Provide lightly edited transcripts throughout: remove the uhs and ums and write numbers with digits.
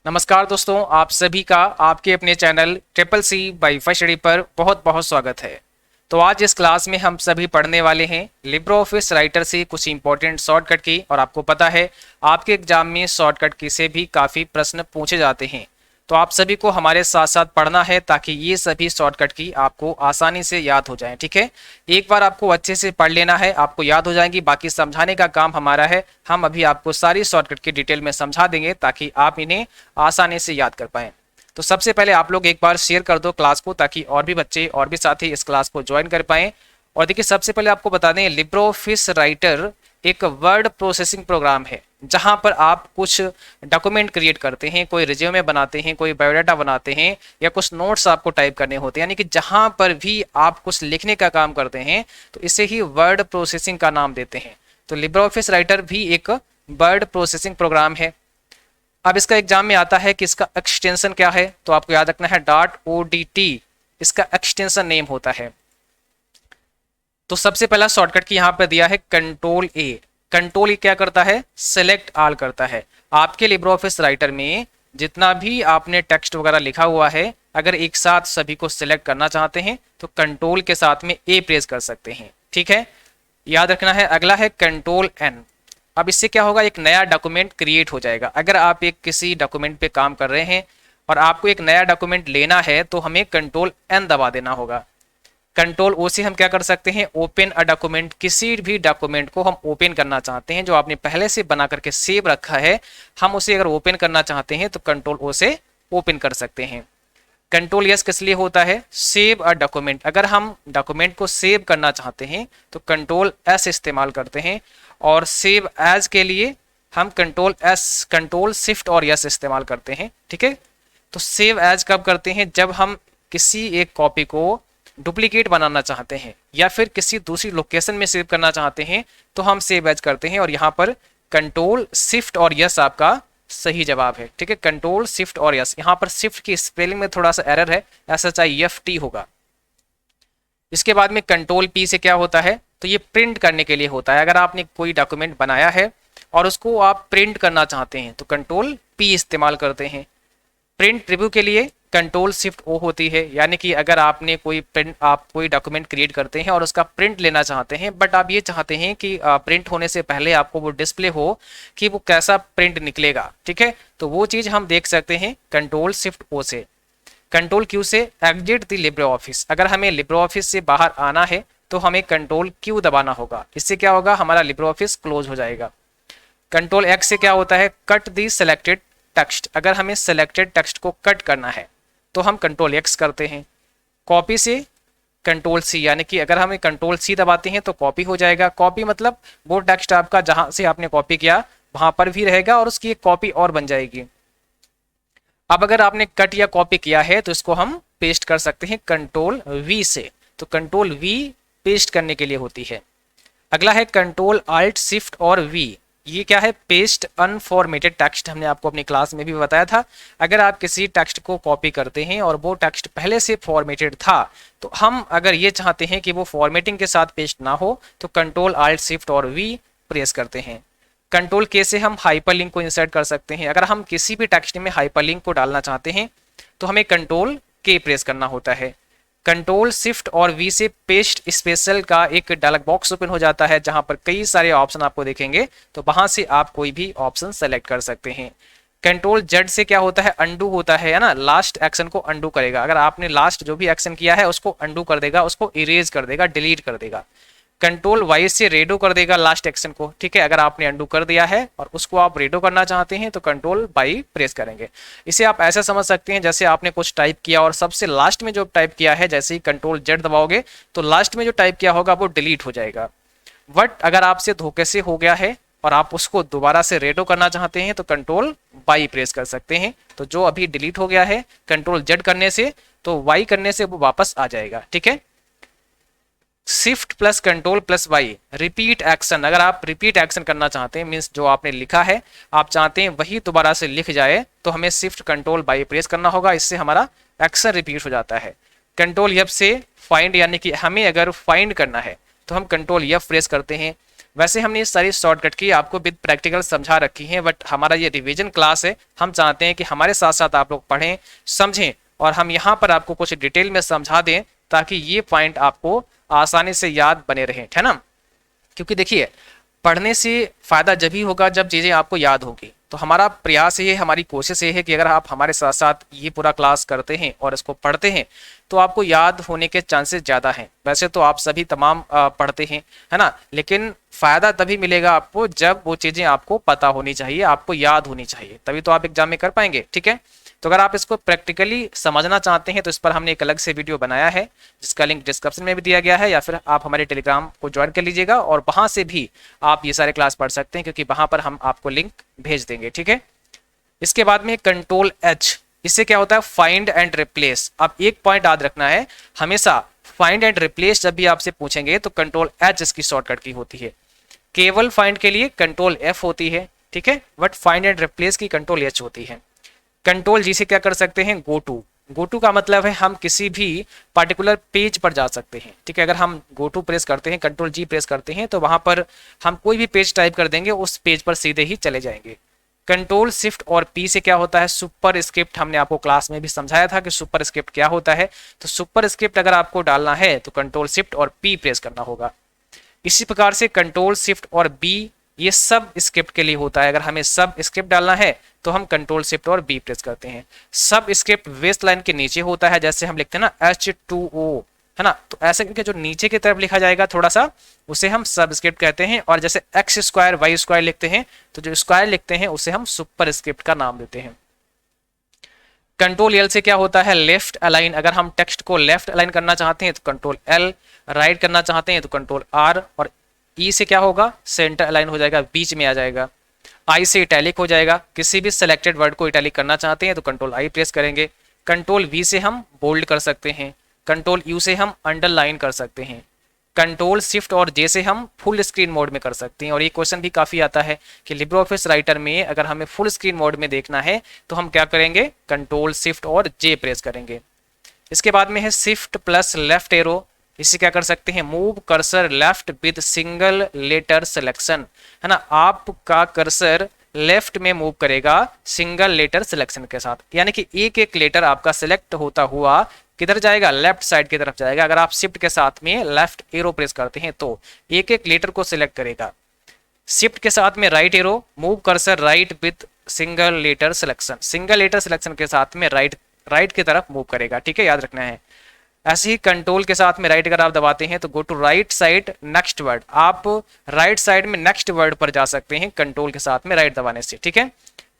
नमस्कार दोस्तों, आप सभी का आपके अपने channel triple C WiFi study पर बहुत बहुत स्वागत है। तो आज इस क्लास में हम सभी पढ़ने वाले हैं लिब्रे ऑफिस राइटर से कुछ इंपॉर्टेंट शॉर्टकट की। और आपको पता है आपके एग्जाम में शॉर्टकट की से भी काफ़ी प्रश्न पूछे जाते हैं, तो आप सभी को हमारे साथ साथ पढ़ना है ताकि ये सभी शॉर्टकट की आपको आसानी से याद हो जाए। ठीक है, एक बार आपको अच्छे से पढ़ लेना है, आपको याद हो जाएंगी। बाकी समझाने का काम हमारा है। हम अभी आपको सारी शॉर्टकट की डिटेल में समझा देंगे ताकि आप इन्हें आसानी से याद कर पाएं। तो सबसे पहले आप लोग एक बार शेयर कर दो क्लास को, ताकि और भी बच्चे और भी साथी इस क्लास को ज्वाइन कर पाएं। और देखिए, सबसे पहले आपको बता दें, लिब्रे ऑफिस राइटर एक वर्ड प्रोसेसिंग प्रोग्राम है जहां पर आप कुछ डॉक्यूमेंट क्रिएट करते हैं, कोई रिज्यूमे बनाते हैं, कोई बायोडाटा बनाते हैं, या कुछ नोट्स आपको टाइप करने होते हैं। यानी कि जहां पर भी आप कुछ लिखने का काम करते हैं तो इसे ही वर्ड प्रोसेसिंग का नाम देते हैं। तो लिब्रे ऑफिस राइटर भी एक वर्ड प्रोसेसिंग प्रोग्राम है। अब इसका एग्जाम में आता है कि इसका एक्सटेंशन क्या है, तो आपको याद रखना है .odt इसका एक्सटेंशन नेम होता है। तो सबसे पहला शॉर्टकट की यहाँ पर दिया है कंट्रोल ए। कंट्रोल ए क्या करता है? सेलेक्ट ऑल करता है। आपके लिब्रे ऑफिस राइटर में जितना भी आपने टेक्स्ट वगैरह लिखा हुआ है, अगर एक साथ सभी को सिलेक्ट करना चाहते हैं तो कंट्रोल के साथ में ए प्रेस कर सकते हैं। ठीक है, याद रखना है। अगला है कंट्रोल एन। अब इससे क्या होगा, एक नया डॉक्यूमेंट क्रिएट हो जाएगा। अगर आप एक किसी डॉक्यूमेंट पे काम कर रहे हैं और आपको एक नया डॉक्यूमेंट लेना है तो हमें कंट्रोल एन दबा देना होगा। कंट्रोल ओ से हम क्या कर सकते हैं, ओपन अ डॉक्यूमेंट। किसी भी डॉक्यूमेंट को हम ओपन करना चाहते हैं जो आपने पहले से बना करके सेव रखा है, हम उसे अगर ओपन करना चाहते हैं तो कंट्रोल ओ से ओपन कर सकते हैं। कंट्रोल यस किस लिए होता है? Save a document. अगर हम डॉक्यूमेंट को सेव करना चाहते हैं तो कंट्रोल एस इस्तेमाल करते हैं। और सेव एज के लिए हम कंट्रोल एस, कंट्रोल शिफ्ट और यस इस्तेमाल करते हैं। ठीक है, तो सेव एज कब करते हैं? जब हम किसी एक कॉपी को डुप्लीकेट बनाना चाहते हैं या फिर किसी दूसरी लोकेशन में सेव करना चाहते हैं तो हम सेव एज करते हैं। और यहाँ पर कंट्रोल शिफ्ट और यस आपका सही जवाब है। ठीक है, कंट्रोल शिफ्ट और यस। यहाँ पर शिफ्ट की स्पेलिंग में थोड़ा सा एरर है, SHIFT होगा। इसके बाद में कंट्रोल पी से क्या होता है, तो ये प्रिंट करने के लिए होता है। अगर आपने कोई डॉक्यूमेंट बनाया है और उसको आप प्रिंट करना चाहते हैं तो कंट्रोल पी इस्तेमाल करते हैं। प्रिंट प्रीव्यू के लिए कंट्रोल शिफ्ट ओ होती है। यानी कि अगर आपने आप कोई डॉक्यूमेंट क्रिएट करते हैं और उसका प्रिंट लेना चाहते हैं, बट आप ये चाहते हैं कि प्रिंट होने से पहले आपको वो डिस्प्ले हो कि वो कैसा प्रिंट निकलेगा। ठीक है, तो वो चीज़ हम देख सकते हैं कंट्रोल शिफ्ट ओ से। कंट्रोल क्यू से एग्जिट द लिब्रे ऑफिस। अगर हमें लिब्रे ऑफिस से बाहर आना है तो हमें कंट्रोल क्यू दबाना होगा। इससे क्या होगा, हमारा लिब्रे ऑफिस क्लोज हो जाएगा। कंट्रोल एक्स से क्या होता है, कट दी सिलेक्टेड टेक्स्ट। अगर हमें सिलेक्टेड टेक्स्ट को कट करना है तो हम कंट्रोल एक्स करते हैं। कॉपी से कंट्रोल सी, यानी कि अगर हमें कंट्रोल सी दबाते हैं तो कॉपी हो जाएगा। कॉपी मतलब वो टेक्स्ट आपका जहां से आपने कॉपी किया वहां पर भी रहेगा और उसकी एक कॉपी और बन जाएगी। अब अगर आपने कट या कॉपी किया है तो इसको हम पेस्ट कर सकते हैं कंट्रोल वी से। तो कंट्रोल वी पेस्ट करने के लिए होती है। अगला है कंट्रोल आल्ट शिफ्ट और वी। ये क्या है, पेस्ट अनफॉर्मेटेड टेक्स्ट। हमने आपको अपनी क्लास में भी बताया था। अगर आप किसी टेक्स्ट को कॉपी करते हैं और वो टेक्स्ट पहले से फॉर्मेटेड था, तो हम अगर ये चाहते हैं कि वो फॉर्मेटिंग के साथ पेस्ट ना हो तो कंट्रोल आल्ट शिफ्ट और वी प्रेस करते हैं। कंट्रोल के से हम हाइपरलिंक को इंसर्ट कर सकते हैं। अगर हम किसी भी टेक्स्ट में हाइपरलिंक को डालना चाहते हैं तो हमें कंट्रोल के प्रेस करना होता है। कंट्रोल शिफ्ट और वी से पेस्ट स्पेशल का एक डायलॉग बॉक्स ओपन हो जाता है जहां पर कई सारे ऑप्शन आपको देखेंगे, तो वहां से आप कोई भी ऑप्शन सेलेक्ट कर सकते हैं। कंट्रोल जेड से क्या होता है, अंडू होता है ना, लास्ट एक्शन को अंडू करेगा। अगर आपने लास्ट जो भी एक्शन किया है उसको अंडू कर देगा, उसको इरेज कर देगा, डिलीट कर देगा। कंट्रोल वाई से रेडो कर देगा लास्ट एक्शन को। ठीक है, अगर आपने अंडू कर दिया है और उसको आप रेडो करना चाहते हैं तो कंट्रोल वाई प्रेस करेंगे। इसे आप ऐसा समझ सकते हैं जैसे आपने कुछ टाइप किया और सबसे लास्ट में जो टाइप किया है, जैसे ही कंट्रोल जेड दबाओगे तो लास्ट में जो टाइप किया होगा वो डिलीट हो जाएगा। बट अगर आपसे धोखे से हो गया है और आप उसको दोबारा से रेडो करना चाहते हैं तो कंट्रोल वाई प्रेस कर सकते हैं। तो जो अभी डिलीट हो गया है कंट्रोल जेड करने से, तो वाई करने से वो वापस आ जाएगा। ठीक है, shift plus control plus Y repeat action. अगर आप रिपीट एक्शन करना चाहते हैं, मीन्स जो आपने लिखा है आप चाहते हैं वही दोबारा से लिख जाए, तो हमें शिफ्ट कंट्रोल वाई प्रेस करना होगा। इससे हमारा एक्शन रिपीट हो जाता है। कंट्रोल एफ से फाइंड, यानी कि हमें अगर फाइंड करना है तो हम कंट्रोल एफ प्रेस करते हैं। वैसे हमने ये सारी शॉर्टकट की आपको विद प्रैक्टिकल समझा रखी हैं, बट हमारा ये रिवीजन क्लास है, हम चाहते हैं कि हमारे साथ साथ आप लोग पढ़ें, समझें और हम यहाँ पर आपको कुछ डिटेल में समझा दें ताकि ये पॉइंट आपको आसानी से याद बने रहें, है ना। क्योंकि देखिए पढ़ने से फायदा जब ही होगा जब चीज़ें आपको याद होगी। तो हमारा प्रयास ये है, हमारी कोशिश ये है कि अगर आप हमारे साथ साथ ये पूरा क्लास करते हैं और इसको पढ़ते हैं तो आपको याद होने के चांसेस ज़्यादा हैं। वैसे तो आप सभी तमाम पढ़ते हैं, है ना, लेकिन फ़ायदा तभी मिलेगा आपको जब वो चीज़ें आपको पता होनी चाहिए, आपको याद होनी चाहिए, तभी तो आप एग्जाम में कर पाएंगे। ठीक है, तो अगर आप इसको प्रैक्टिकली समझना चाहते हैं तो इस पर हमने एक अलग से वीडियो बनाया है जिसका लिंक डिस्क्रिप्शन में भी दिया गया है, या फिर आप हमारे टेलीग्राम को ज्वाइन कर लीजिएगा और वहां से भी आप ये सारे क्लास पढ़ सकते हैं, क्योंकि वहां पर हम आपको लिंक भेज देंगे। ठीक है, इसके बाद में कंट्रोल एच, इससे क्या होता है, फाइंड एंड रिप्लेस। अब एक पॉइंट याद रखना है, हमेशा फाइंड एंड रिप्लेस जब भी आपसे पूछेंगे तो कंट्रोल एच इसकी शॉर्टकट की होती है। केवल फाइंड के लिए कंट्रोल एफ होती है, ठीक है, बट फाइंड एंड रिप्लेस की कंट्रोल एच होती है। कंट्रोल जी से क्या कर सकते हैं, गो टू। गो टू का मतलब है हम किसी भी पर्टिकुलर पेज पर जा सकते हैं। ठीक है, अगर हम गो टू प्रेस करते हैं, कंट्रोल जी प्रेस करते हैं तो वहां पर हम कोई भी पेज टाइप कर देंगे, उस पेज पर सीधे ही चले जाएंगे। कंट्रोल शिफ्ट और पी से क्या होता है, सुपर स्क्रिप्ट। हमने आपको क्लास में भी समझाया था कि सुपर स्क्रिप्ट क्या होता है। तो सुपर स्क्रिप्ट अगर आपको डालना है तो कंट्रोल शिफ्ट और पी प्रेस करना होगा। इसी प्रकार से कंट्रोल शिफ्ट और बी ये सब स्क्रिप्ट के लिए होता है। अगर हमें सब स्क्रिप्ट डालना है तो हम कंट्रोल शिफ्ट और बी प्रेस करते हैं। सब स्क्रिप्ट वेस्ट लाइन के नीचे होता है, जैसे हम लिखते हैं ना H2O, है ना, तो ऐसे करके जो नीचे की तरफ लिखा जाएगा थोड़ा सा, उसे हम सब स्क्रिप्ट कहते हैं। और जैसे एक्स स्क्वायर वाई स्क्वायर लिखते हैं तो जो स्क्वायर लिखते हैं उसे हम सुपर स्क्रिप्ट का नाम देते हैं। कंट्रोल एल से क्या होता है, लेफ्ट अलाइन। अगर हम टेक्स्ट को लेफ्ट अलाइन करना चाहते हैं तो कंट्रोल एल, राइट करना चाहते हैं तो कंट्रोल आर। और ई से क्या होगा, सेंटर अलाइन हो जाएगा, बीच में आ जाएगा। आई से इटैलिक हो जाएगा, किसी भी सिलेक्टेड वर्ड को इटैलिक करना चाहते हैं तो कंट्रोल आई प्रेस करेंगे। कंट्रोल वी से हम बोल्ड कर सकते हैं। कंट्रोल यू से हम अंडरलाइन कर सकते हैं। कंट्रोल शिफ्ट और जे से हम फुल स्क्रीन मोड में कर सकते हैं। और ये क्वेश्चन भी काफ़ी आता है कि लिब्रे ऑफिस राइटर में अगर हमें फुल स्क्रीन मोड में देखना है तो हम क्या करेंगे, कंट्रोल शिफ्ट और जे प्रेस करेंगे। इसके बाद में है शिफ्ट प्लस लेफ्ट एरो। इससे क्या कर सकते हैं, move cursor left with single letter selection, है ना, आपका कर्सर लेफ्ट में मूव करेगा सिंगल लेटर सिलेक्शन के साथ, यानी कि एक एक लेटर आपका सिलेक्ट होता हुआ किधर जाएगा, लेफ्ट साइड की तरफ जाएगा। अगर आप शिफ्ट के साथ में लेफ्ट एरो प्रेस करते हैं तो एक एक लेटर को सिलेक्ट करेगा। शिफ्ट के साथ में right arrow, move cursor right with single letter selection, single letter selection के साथ में राइट की तरफ मूव करेगा। ठीक है, याद रखना है। ऐसे ही कंट्रोल के साथ में राइट अगर आप दबाते हैं तो go to right side next word, आप राइट साइड में नेक्स्ट वर्ड पर जा सकते हैं कंट्रोल के साथ में राइट दबाने से। ठीक है,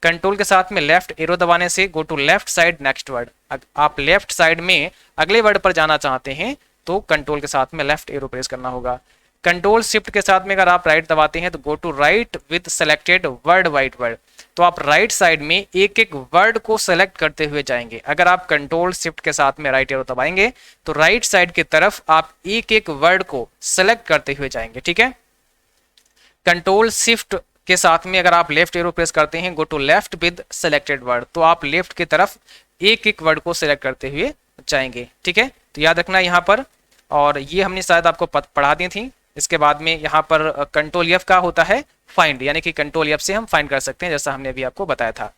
कंट्रोल के साथ में लेफ्ट एरो दबाने से go to left side next word, आप लेफ्ट साइड में अगले वर्ड पर जाना चाहते हैं तो कंट्रोल के साथ में लेफ्ट एरो प्रेस करना होगा। कंट्रोल शिफ्ट के साथ में अगर आप राइट दबाते हैं तो go to right with selected word white word, तो आप राइट साइड में एक एक वर्ड को सेलेक्ट करते हुए जाएंगे। अगर आप कंट्रोल शिफ्ट के साथ में राइट एरो दबाएंगे तो राइट साइड की तरफ आप एक एक वर्ड को सेलेक्ट करते हुए जाएंगे। ठीक है, कंट्रोल शिफ्ट के साथ में अगर आप लेफ्ट एरो प्रेस करते हैं go to left with selected word, तो आप लेफ्ट की तरफ एक एक वर्ड को सेलेक्ट करते हुए जाएंगे। ठीक है, तो याद रखना यहाँ पर, और ये हमने शायद आपको पढ़ा दी थी। इसके बाद में यहाँ पर कंट्रोल एफ का होता है फाइंड, यानी कि कंट्रोल एफ से हम फाइंड कर सकते हैं, जैसा हमने अभी आपको बताया था।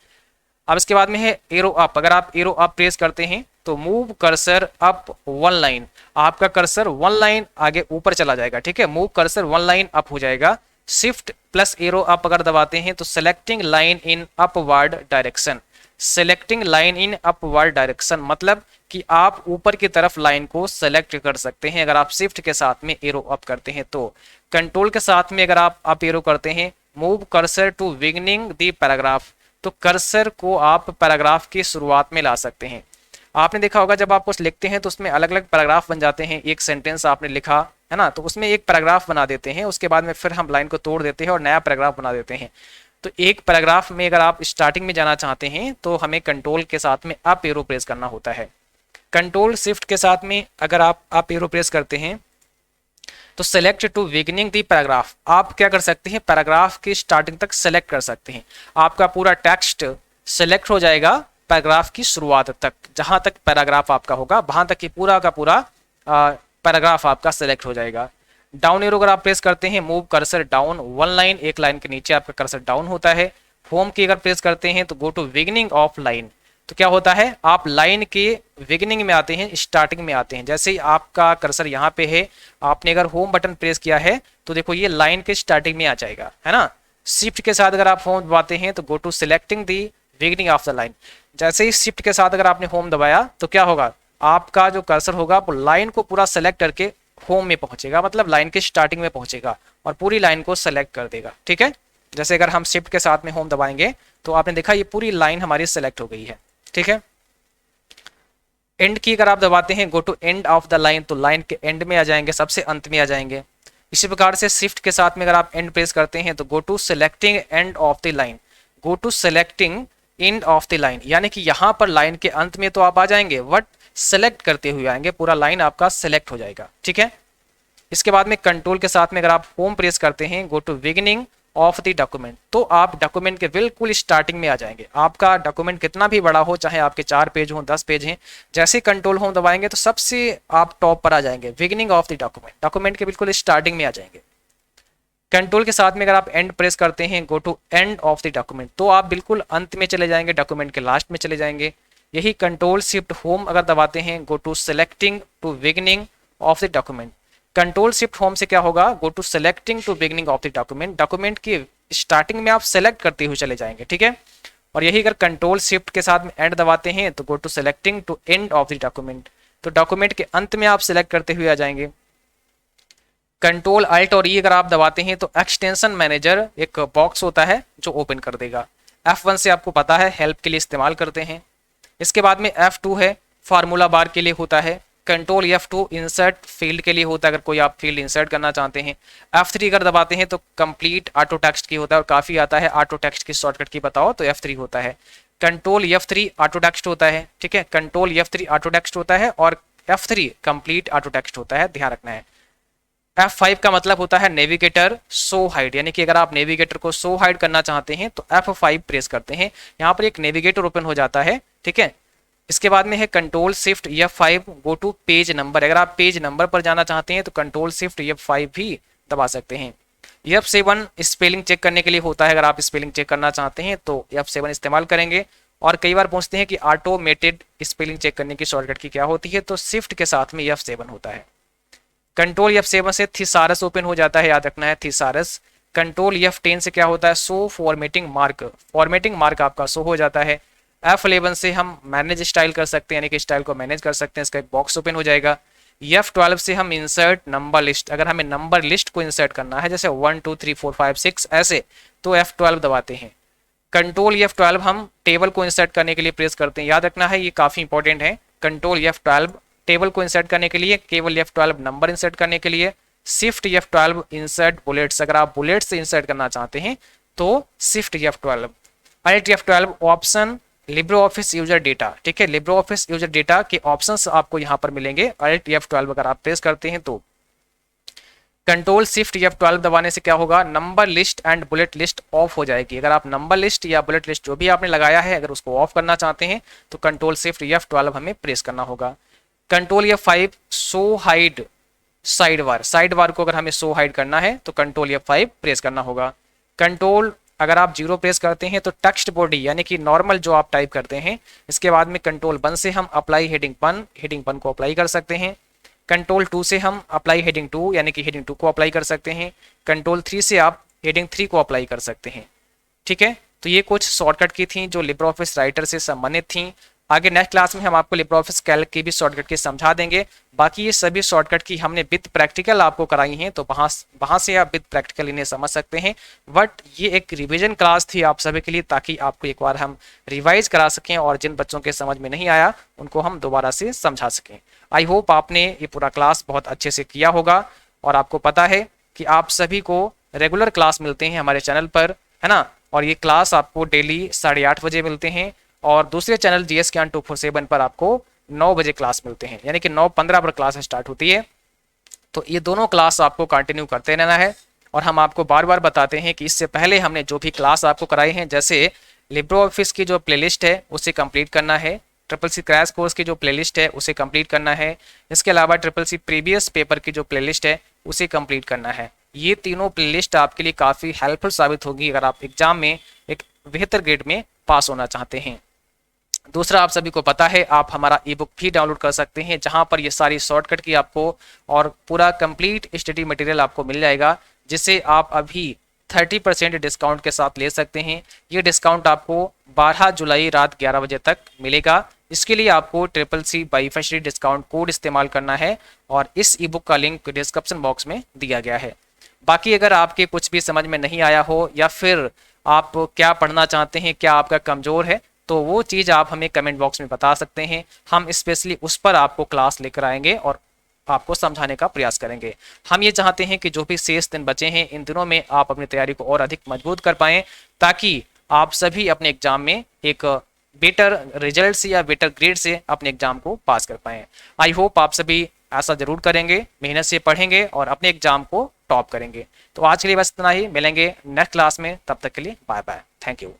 अब इसके बाद में है एरो अप। अगर आप एरो अप प्रेस करते हैं तो move cursor up one line, आपका कर्सर वन लाइन आगे ऊपर चला जाएगा। ठीक है, move cursor one line up हो जाएगा। शिफ्ट प्लस एरो अप अगर दबाते हैं तो selecting line in upward direction, selecting line in upward direction मतलब कि आप ऊपर की तरफ लाइन को सेलेक्ट कर सकते हैं अगर आप शिफ्ट के साथ में एरो अप करते हैं। तो कंट्रोल के साथ में अगर आप अप एरो करते हैं, move cursor to beginning the paragraph, तो कर्सर को आप पैराग्राफ की शुरुआत में ला सकते हैं। आपने देखा होगा जब आप कुछ लिखते हैं तो उसमें अलग अलग पैराग्राफ बन जाते हैं। एक सेंटेंस आपने लिखा है ना, तो उसमें एक पैराग्राफ बना देते हैं, उसके बाद में फिर हम लाइन को तोड़ देते हैं और नया पैराग्राफ बना देते हैं। तो एक पैराग्राफ में अगर आप स्टार्टिंग में जाना चाहते हैं तो हमें कंट्रोल के साथ में अप एरो प्रेस करना होता है। कंट्रोल शिफ्ट के साथ में अगर आप अप एरो प्रेस करते हैं तो select to beginning the paragraph, आप क्या कर सकते हैं, पैराग्राफ की स्टार्टिंग तक सेलेक्ट कर सकते हैं। आपका पूरा टेक्स्ट सेलेक्ट हो जाएगा पैराग्राफ की शुरुआत तक, जहां तक पैराग्राफ आपका होगा वहां तक की पूरा का पूरा पैराग्राफ आपका सेलेक्ट हो जाएगा। डाउन एरो अगर आप प्रेस करते हैं, move cursor down one line, एक लाइन के नीचे आपका कर्सर डाउन होता है। होम की अगर प्रेस करते हैं तो go to beginning of line, तो क्या होता है, आप लाइन के बिगिनिंग में आते हैं, स्टार्टिंग में आते हैं। जैसे ही आपका कर्सर यहाँ पे है, आपने अगर होम बटन प्रेस किया है तो देखो ये लाइन के स्टार्टिंग में आ जाएगा, है ना। शिफ्ट के साथ अगर आप होम दबाते हैं तो go to selecting the beginning of the line. जैसे ही शिफ्ट के साथ अगर आपने होम दबाया तो क्या होगा, आपका जो कर्सर होगा वो लाइन को पूरा सेलेक्ट करके होम में पहुंचेगा, मतलब लाइन के स्टार्टिंग में पहुंचेगा और पूरी लाइन को सेलेक्ट कर देगा। ठीक है, जैसे अगर हम शिफ्ट के साथ में होम दबाएंगे तो आपने देखा ये पूरी लाइन हमारी सेलेक्ट हो गई है। ठीक है, एंड की अगर आप दबाते हैं, go to end of the line, तो लाइन के एंड में आ जाएंगे, सबसे अंत में आ जाएंगे। इसी प्रकार से शिफ्ट के साथ में अगर आप एंड प्रेस करते हैं तो go to selecting end of the line, go to selecting end of the line, यानी कि यहाँ पर लाइन के अंत में तो आप आ जाएंगे, बट सेलेक्ट करते हुए आएंगे, पूरा लाइन आपका सेलेक्ट हो जाएगा। ठीक है, इसके बाद में कंट्रोल के साथ में अगर आप होम प्रेस करते हैं, go to beginning of the document, तो आप डॉक्यूमेंट के बिल्कुल स्टार्टिंग में आ जाएंगे। आपका डॉक्यूमेंट कितना भी बड़ा हो, चाहे आपके 4 पेज हो 10 पेज हैं, जैसे कंट्रोल होम दबाएंगे तो सबसे आप टॉप पर आ जाएंगे, beginning of the document, document के बिल्कुल स्टार्टिंग में आ जाएंगे। कंट्रोल के साथ में अगर आप एंड प्रेस करते हैं, go to end of the document, तो आप बिल्कुल अंत में चले जाएंगे, डॉक्यूमेंट के लास्ट में चले जाएंगे। यही कंट्रोल शिफ्ट होम अगर दबाते हैं, go to selecting to beginning of the document, control shift home से क्या होगा, go to selecting to beginning of the document, document की स्टार्टिंग में आप सेलेक्ट करते हुए चले जाएंगे। ठीक है, और यही अगर कंट्रोल शिफ्ट के साथ में एंड दबाते हैं तो go to selecting to end of the document, तो डॉक्यूमेंट के अंत में आप सेलेक्ट करते हुए आ जाएंगे। कंट्रोल अल्ट और ई अगर आप दबाते हैं तो एक्सटेंशन मैनेजर एक बॉक्स होता है जो ओपन कर देगा। F1 से आपको पता है हेल्प के लिए इस्तेमाल करते हैं। इसके बाद में F2 है, फार्मूला बार के लिए होता है। कंट्रोल F2 इंसर्ट फील्ड के लिए होता है, अगर कोई आप फील्ड इंसर्ट करना चाहते हैं। F3 अगर दबाते हैं तो कंप्लीट ऑटो टेक्स्ट की होता है, और काफ़ी आता है ऑटो टेक्स्ट की शॉर्टकट की बताओ तो F3 होता है। कंट्रोल F3 ऑटो टेक्स्ट होता है। ठीक है, कंट्रोल F3 ऑटो टेक्स्ट होता है और F3 कंप्लीट ऑटो टेक्स्ट होता है, ध्यान रखना है। F5 का मतलब होता है नेविगेटर शो हाइड, यानी कि अगर आप नेविगेटर को शो हाइड करना चाहते हैं तो F5 प्रेस करते हैं, यहाँ पर एक नेविगेटर ओपन हो जाता है। ठीक है, इसके बाद में है control shift F5 go to page number, अगर आप पेज नंबर पर जाना चाहते हैं तो कंट्रोल शिफ्ट F5 भी दबा सकते हैं। F7 स्पेलिंग चेक करने के लिए होता है, अगर आप स्पेलिंग चेक करना चाहते हैं तो F7 इस्तेमाल करेंगे। और कई बार पूछते हैं कि ऑटोमेटेड स्पेलिंग चेक करने की शॉर्टकट की क्या होती है, तो शिफ्ट के साथ में F7 होता है। कंट्रोल F7 से थिसारस ओपन हो जाता है, याद रखना है थिसारस। कंट्रोल F10 से क्या होता है, show formatting mark, formatting mark आपका शो हो जाता है। F11 से हम मैनेज स्टाइल कर सकते हैं, यानी कि स्टाइल को मैनेज कर सकते हैं, इसका एक बॉक्स ओपन हो जाएगा। F12 से हम इंसर्ट नंबर लिस्ट, अगर हमें नंबर लिस्ट को इंसर्ट करना है जैसे 1 2 3 4 5 6 ऐसे, तो F12 दबाते हैं। कंट्रोल F12 हम टेबल को इंसर्ट करने के लिए प्रेस करते हैं, याद रखना है ये काफ़ी इंपॉर्टेंट है। कंट्रोल F12 टेबल को इंसर्ट करने के लिए, केवल F12 नंबर इंसर्ट करने के लिए। शिफ्ट F12 इंसर्ट बुलेट्स, अगर आप बुलेट से इंसर्ट करना चाहते हैं तो shift F12। Alt F12 option Libre Office user data. ठीक है, लिब्रो ऑफिस यूजर डेटा के ऑप्शंस आपको यहाँ पर मिलेंगे। अल्ट F12 अगर आप प्रेस करते हैं तो कंट्रोल शिफ्ट F12 दबाने से क्या होगा, number list and bullet list of हो जाएगी। अगर आप नंबर लिस्ट या बुलेट लिस्ट जो भी आपने लगाया है अगर उसको ऑफ करना चाहते हैं तो कंट्रोल शिफ्ट F12 हमें प्रेस करना होगा। Control F5 show hide side bar, side bar को अगर हमें शो हाइड करना है तो कंट्रोल F5 प्रेस करना होगा। कंट्रोल अगर आप 0 प्रेस करते हैं तो टेक्स्ट बॉडी यानी कि नॉर्मल जो आप टाइप करते हैं, इसके बाद में कंट्रोल 1 से हम अप्लाई हेडिंग 1 को अप्लाई कर सकते हैं। कंट्रोल 2 से हम अप्लाई हेडिंग 2 यानी कि हेडिंग 2 को अप्लाई कर सकते हैं। कंट्रोल 3 से आप हेडिंग 3 को अप्लाई कर सकते हैं। ठीक है, तो ये कुछ शॉर्टकट की थी जो लिब्रे ऑफिस राइटर से संबंधित थी। आगे नेक्स्ट क्लास में हम आपको लिब्रे ऑफिस कैल्क की भी शॉर्टकट की समझा देंगे। बाकी ये सभी शॉर्टकट की हमने विद प्रैक्टिकल आपको कराई हैं, तो वहाँ से आप विद प्रैक्टिकल इन्हें समझ सकते हैं। बट ये एक रिवीजन क्लास थी आप सभी के लिए, ताकि आपको एक बार हम रिवाइज करा सकें और जिन बच्चों के समझ में नहीं आया उनको हम दोबारा से समझा सकें। आई होप आपने ये पूरा क्लास बहुत अच्छे से किया होगा और आपको पता है कि आप सभी को रेगुलर क्लास मिलते हैं हमारे चैनल पर, है ना। और ये क्लास आपको डेली 8:30 बजे मिलते हैं और दूसरे चैनल GS ज्ञान 247 पर आपको 9 बजे क्लास मिलते हैं, यानी कि 9:15 पर क्लास स्टार्ट होती है। तो ये दोनों क्लास आपको कंटिन्यू करते रहना है और हम आपको बार बार बताते हैं कि इससे पहले हमने जो भी क्लास आपको कराई हैं, जैसे लिब्रे ऑफिस की जो प्लेलिस्ट है उसे कंप्लीट करना है, ट्रिपल सी क्रैश कोर्स की जो प्लेलिस्ट है उसे कंप्लीट करना है। इसके अलावा ट्रिपल सी प्रीवियस पेपर की जो प्लेलिस्ट है उसे कंप्लीट करना है। ये तीनों प्लेलिस्ट आपके लिए काफ़ी हेल्पफुल साबित होगी अगर आप एग्जाम में एक बेहतर ग्रेड में पास होना चाहते हैं। दूसरा, आप सभी को पता है आप हमारा ई बुक भी डाउनलोड कर सकते हैं, जहां पर ये सारी शॉर्टकट की आपको और पूरा कंप्लीट स्टडी मटेरियल आपको मिल जाएगा, जिसे आप अभी 30% डिस्काउंट के साथ ले सकते हैं। ये डिस्काउंट आपको 12 जुलाई रात 11 बजे तक मिलेगा। इसके लिए आपको ट्रिपल सी बाई फैशरी डिस्काउंट कोड इस्तेमाल करना है और इस ई बुक का लिंक डिस्क्रिप्शन बॉक्स में दिया गया है। बाकी अगर आपके कुछ भी समझ में नहीं आया हो या फिर आप क्या पढ़ना चाहते हैं, क्या आपका कमज़ोर है, तो वो चीज़ आप हमें कमेंट बॉक्स में बता सकते हैं। हम स्पेशली उस पर आपको क्लास लेकर आएंगे और आपको समझाने का प्रयास करेंगे। हम ये चाहते हैं कि जो भी शेष दिन बचे हैं इन दिनों में आप अपनी तैयारी को और अधिक मजबूत कर पाएं, ताकि आप सभी अपने एग्जाम में एक बेटर रिजल्ट से या बेटर ग्रेड से अपने एग्जाम को पास कर पाएं। आई होप आप सभी ऐसा जरूर करेंगे, मेहनत से पढ़ेंगे और अपने एग्जाम को टॉप करेंगे। तो आज के लिए बस इतना ही, मिलेंगे नेक्स्ट क्लास में, तब तक के लिए बाय बाय, थैंक यू।